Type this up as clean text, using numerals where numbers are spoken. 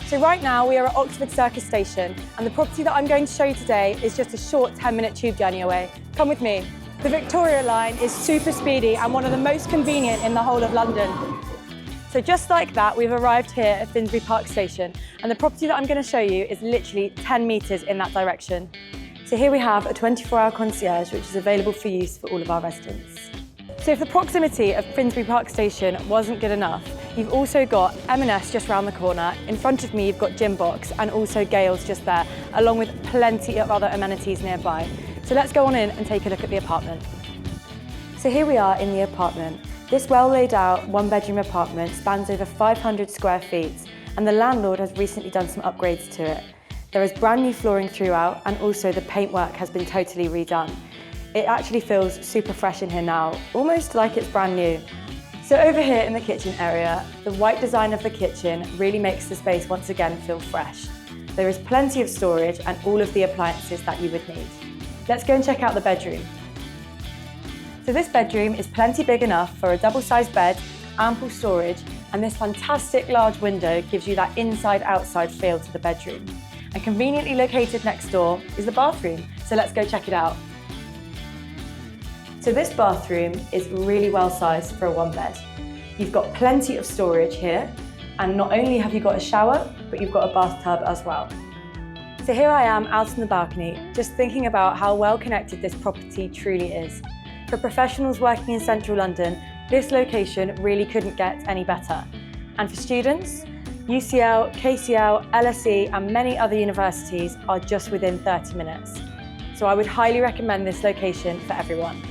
So right now we are at Oxford Circus station, and the property that I'm going to show you today is just a short 10-minute tube journey away. Come with me. The Victoria line is super speedy and one of the most convenient in the whole of London. So just like that, we've arrived here at Finsbury Park station, and the property that I'm going to show you is literally 10 metres in that direction. So here we have a 24-hour concierge, which is available for use for all of our residents. So if the proximity of Finsbury Park station wasn't good enough, you've also got M&S just round the corner. In front of me, you've got Gym Box and also Gale's just there, along with plenty of other amenities nearby. So let's go on in and take a look at the apartment. So here we are in the apartment. This well laid out one-bedroom apartment spans over 500 square feet, and the landlord has recently done some upgrades to it. There is brand new flooring throughout, and also the paintwork has been totally redone. It actually feels super fresh in here now, almost like it's brand new. So over here in the kitchen area, the white design of the kitchen really makes the space once again feel fresh. There is plenty of storage and all of the appliances that you would need. Let's go and check out the bedroom. So this bedroom is plenty big enough for a double-sized bed, ample storage, and this fantastic large window gives you that inside-outside feel to the bedroom. And conveniently located next door is the bathroom, so let's go check it out. So this bathroom is really well sized for a one bed. You've got plenty of storage here, and not only have you got a shower, but you've got a bathtub as well. So here I am out on the balcony, just thinking about how well connected this property truly is. For professionals working in central London, this location really couldn't get any better. And for students, UCL, KCL, LSE and many other universities are just within 30 minutes. So I would highly recommend this location for everyone.